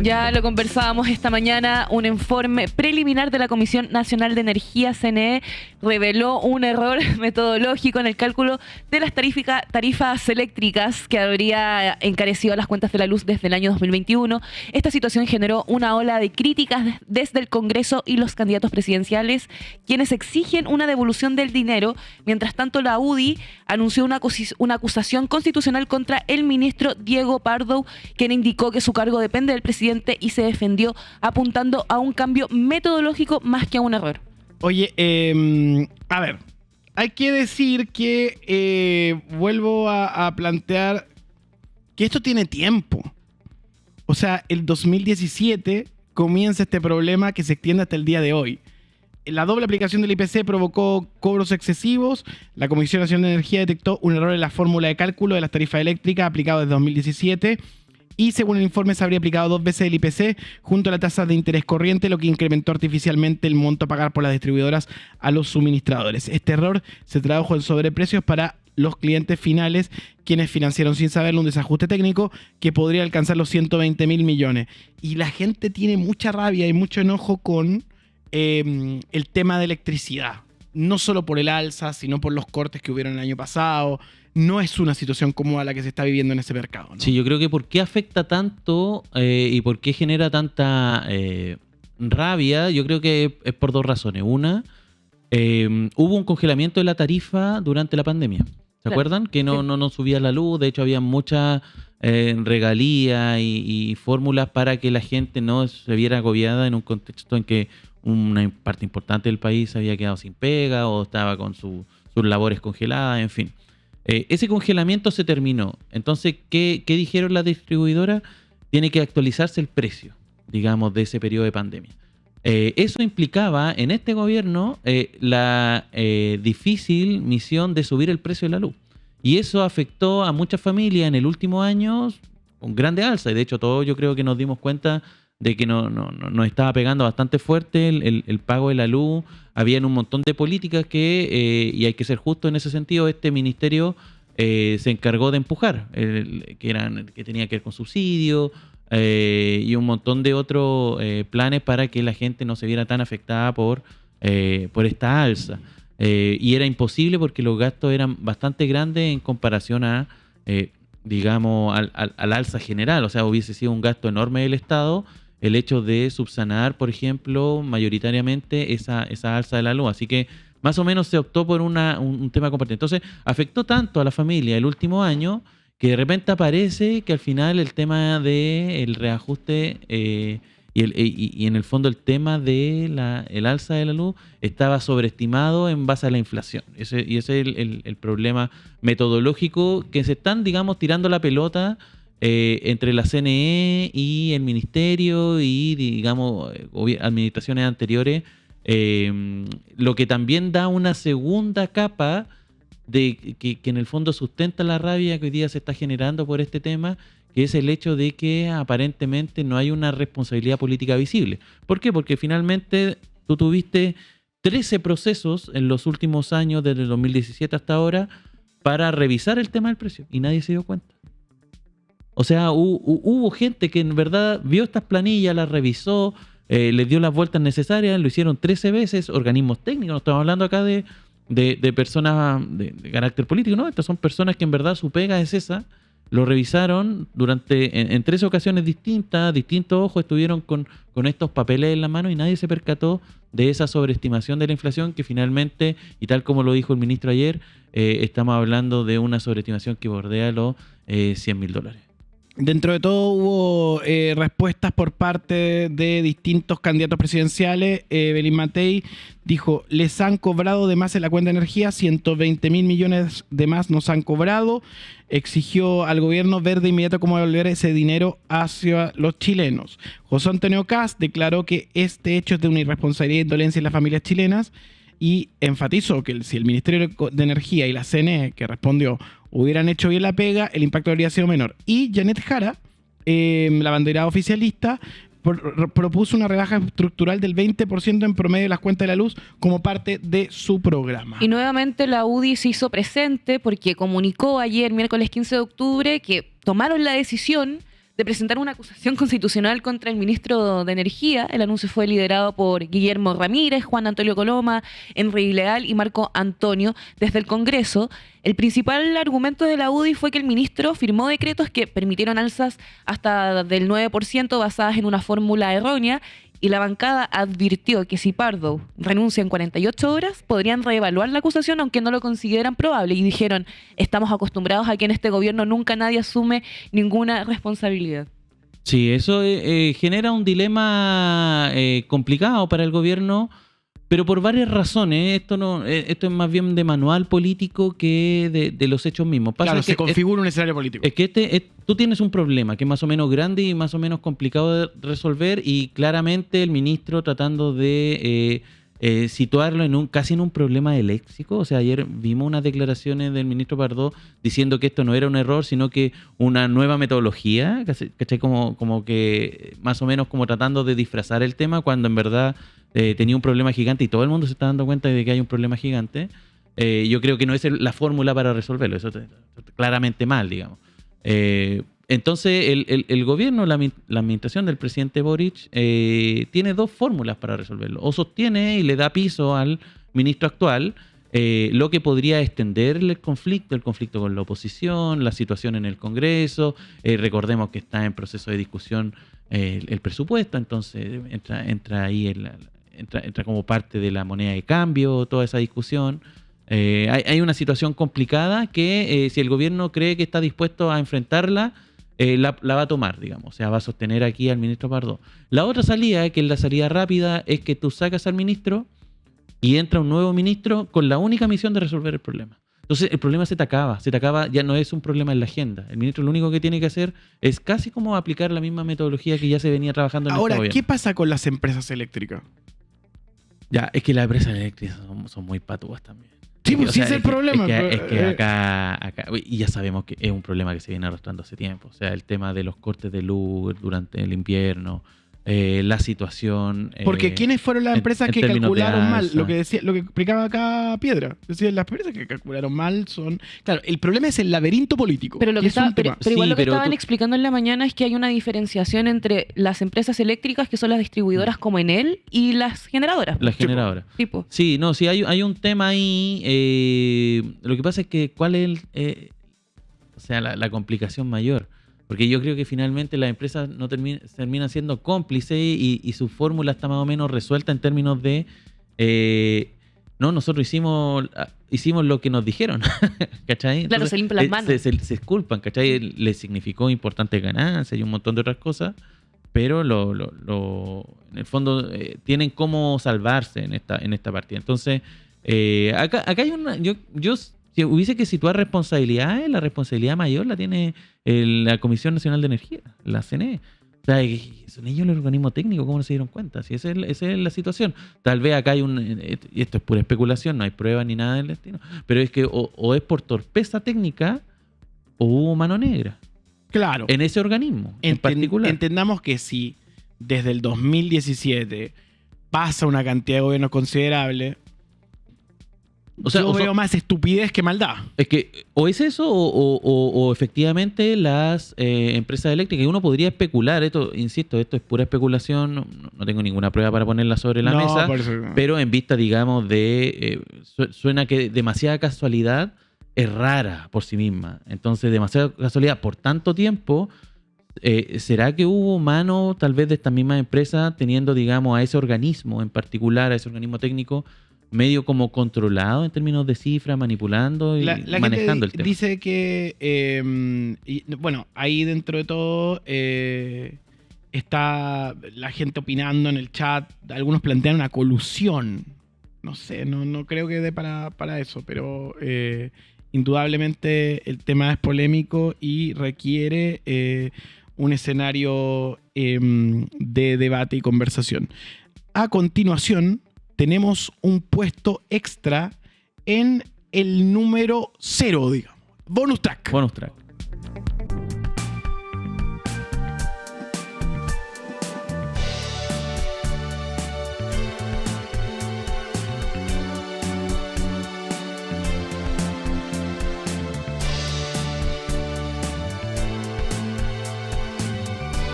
Ya lo conversábamos esta mañana, un informe preliminar de la Comisión Nacional de Energía, CNE, reveló un error metodológico en el cálculo de las tarifas eléctricas que habría encarecido las cuentas de la luz desde el año 2021. Esta situación generó una ola de críticas desde el Congreso y los candidatos presidenciales, quienes exigen una devolución del dinero. Mientras tanto, la UDI anunció una acusación constitucional contra el ministro Diego Pardo, quien indicó que su cargo depende del presidente y se defendió apuntando a un cambio metodológico más que a un error. Oye, a ver, hay que decir que vuelvo a plantear que esto tiene tiempo. O sea, el 2017 comienza este problema que se extiende hasta el día de hoy. La doble aplicación del IPC provocó cobros excesivos. La Comisión Nacional de Energía detectó un error en la fórmula de cálculo de las tarifas eléctricas aplicado desde 2017. Y según el informe se habría aplicado 2 veces el IPC junto a la tasa de interés corriente, lo que incrementó artificialmente el monto a pagar por las distribuidoras a los suministradores. Este error se tradujo en sobreprecios para los clientes finales, quienes financiaron sin saberlo un desajuste técnico que podría alcanzar los 120.000 millones. Y la gente tiene mucha rabia y mucho enojo con el tema de electricidad. No solo por el alza, sino por los cortes que hubieron el año pasado. No es una situación como la que se está viviendo en ese mercado, ¿no? Sí, yo creo que por qué afecta tanto y por qué genera tanta rabia, yo creo que es por dos razones. Una, hubo un congelamiento de la tarifa durante la pandemia. ¿Se acuerdan? Que no subía la luz, de hecho había muchas regalías y fórmulas para que la gente no se viera agobiada en un contexto en que una parte importante del país había quedado sin pega o estaba con sus labores congeladas, en fin. Ese congelamiento se terminó. Entonces, ¿qué dijeron las distribuidoras? Tiene que actualizarse el precio, digamos, de ese periodo de pandemia. Eso implicaba en este gobierno la difícil misión de subir el precio de la luz. Y eso afectó a muchas familias en el último año con grande alza. Y de hecho, todos yo creo que nos dimos cuenta de que nos estaba pegando bastante fuerte el pago de la luz. Habían un montón de políticas que, y hay que ser justo en ese sentido, este ministerio se encargó de empujar, que tenía que ver con subsidios y un montón de otros planes para que la gente no se viera tan afectada por esta alza. Y era imposible porque los gastos eran bastante grandes en comparación a, digamos, al alza general. O sea, hubiese sido un gasto enorme del Estado el hecho de subsanar, por ejemplo, mayoritariamente esa alza de la luz. Así que más o menos se optó por un tema compartido. Entonces, afectó tanto a la familia el último año que de repente aparece que al final el tema del reajuste y en el fondo el tema de el alza de la luz estaba sobreestimado en base a la inflación. Ese es el problema metodológico que se están, digamos, tirando la pelota entre la CNE y el ministerio y, digamos, administraciones anteriores, lo que también da una segunda capa de que en el fondo sustenta la rabia que hoy día se está generando por este tema, que es el hecho de que aparentemente no hay una responsabilidad política visible. ¿Por qué? Porque finalmente tú tuviste 13 procesos en los últimos años, desde el 2017 hasta ahora, para revisar el tema del precio y nadie se dio cuenta. O sea, hubo gente que en verdad vio estas planillas, las revisó, les dio las vueltas necesarias, lo hicieron 13 veces, organismos técnicos, no estamos hablando acá de personas de carácter político, ¿no? Estas son personas que en verdad su pega es esa, lo revisaron en 13 ocasiones distintas, distintos ojos estuvieron con estos papeles en la mano y nadie se percató de esa sobreestimación de la inflación que finalmente, y tal como lo dijo el ministro ayer, estamos hablando de una sobreestimación que bordea los $100.000. Dentro de todo hubo respuestas por parte de distintos candidatos presidenciales. Belín Matei dijo, les han cobrado de más en la cuenta de energía, 120.000 millones de más nos han cobrado. Exigió al gobierno ver de inmediato cómo devolver ese dinero hacia los chilenos. José Antonio Kast declaró que este hecho es de una irresponsabilidad e indolencia en las familias chilenas y enfatizó que si el Ministerio de Energía y la CNE, que respondió, hubieran hecho bien la pega, el impacto habría sido menor. Y Janet Jara, la banderada oficialista, propuso una rebaja estructural del 20% en promedio de las cuentas de la luz como parte de su programa. Y nuevamente la UDI se hizo presente porque comunicó ayer, miércoles 15 de octubre, que tomaron la decisión de presentar una acusación constitucional contra el ministro de Energía. El anuncio fue liderado por Guillermo Ramírez, Juan Antonio Coloma, Enrique Leal y Marco Antonio desde el Congreso. El principal argumento de la UDI fue que el ministro firmó decretos que permitieron alzas hasta del 9% basadas en una fórmula errónea, y la bancada advirtió que si Pardo renuncia en 48 horas, podrían reevaluar la acusación aunque no lo consideran probable. Y dijeron, estamos acostumbrados a que en este gobierno nunca nadie asume ninguna responsabilidad. Sí, eso genera un dilema complicado para el gobierno, pero por varias razones. Esto es más bien de manual político que de los hechos mismos. Claro, se configura un escenario político. Es que tú tienes un problema que es más o menos grande y más o menos complicado de resolver, y claramente el ministro tratando de situarlo casi en un problema de léxico. O sea, ayer vimos unas declaraciones del ministro Pardo diciendo que esto no era un error, sino que una nueva metodología, ¿cachai? Como que más o menos como tratando de disfrazar el tema, cuando en verdad tenía un problema gigante y todo el mundo se está dando cuenta de que hay un problema gigante. Yo creo que no es la fórmula para resolverlo. Eso está claramente mal, digamos. Entonces, el gobierno, la administración del presidente Boric, tiene dos fórmulas para resolverlo. O sostiene y le da piso al ministro actual, lo que podría extender el conflicto con la oposición, la situación en el Congreso. Recordemos que está en proceso de discusión el presupuesto, entonces entra ahí entra como parte de la moneda de cambio, toda esa discusión. Hay una situación complicada que si el gobierno cree que está dispuesto a enfrentarla, la va a tomar, digamos. O sea, va a sostener aquí al ministro Pardo. La otra salida, que es la salida rápida, es que tú sacas al ministro y entra un nuevo ministro con la única misión de resolver el problema. Entonces el problema se te acaba, ya no es un problema en la agenda. El ministro lo único que tiene que hacer es casi como aplicar la misma metodología que ya se venía trabajando en este gobierno. Ahora, ¿qué pasa con las empresas eléctricas? Ya, es que las empresas eléctricas son muy patúas también. Sí, pues sí, es el problema. Es que acá, y ya sabemos que es un problema que se viene arrastrando hace tiempo. O sea, el tema de los cortes de luz durante el invierno, la situación. Porque ¿quiénes fueron las empresas que calcularon mal? Lo que explicaba acá Piedra. Es decir, las empresas que calcularon mal son. Claro, el problema es el laberinto político. Pero, pero igual lo que estaban tú explicando en la mañana es que hay una diferenciación entre las empresas eléctricas, que son las distribuidoras como Enel, y las generadoras. Las generadoras. Tipo. Sí, no, sí, hay un tema ahí. Lo que pasa es que, ¿cuál es o sea, la complicación mayor? Porque yo creo que finalmente las empresas no terminan siendo cómplices y su fórmula está más o menos resuelta en términos de no, nosotros hicimos lo que nos dijeron, ¿cachai? Claro, entonces, se limpian las manos. Se disculpan, ¿cachai? Les significó importantes ganancias y un montón de otras cosas, pero en el fondo tienen cómo salvarse en esta partida. Entonces, acá hay una. Yo si hubiese que situar responsabilidades, la responsabilidad mayor la tiene la Comisión Nacional de Energía, la CNE. O sea, son ellos el organismo técnico, ¿cómo no se dieron cuenta? Si esa es la situación. Tal vez acá y esto es pura especulación, no hay pruebas ni nada del destino, pero es que o es por torpeza técnica o hubo mano negra. Claro. En ese organismo en particular. Entendamos que si desde el 2017 pasa una cantidad de gobiernos considerable, yo veo más estupidez que maldad. Es que o es eso o efectivamente las empresas eléctricas, y uno podría especular, insisto, esto es pura especulación, no tengo ninguna prueba para ponerla sobre la mesa, pero en vista, digamos, de suena que demasiada casualidad es rara por sí misma. Entonces, demasiada casualidad por tanto tiempo, ¿será que hubo mano tal vez de estas mismas empresas teniendo, digamos, a ese organismo en particular, a ese organismo técnico, medio como controlado en términos de cifras, manipulando y manejando el tema? Dice que, bueno, ahí dentro de todo está la gente opinando en el chat. Algunos plantean una colusión. No sé, no creo que dé para eso, pero indudablemente el tema es polémico y requiere un escenario de debate y conversación. A continuación, tenemos un puesto extra en el número 0, digamos. Bonus track. Bonus track.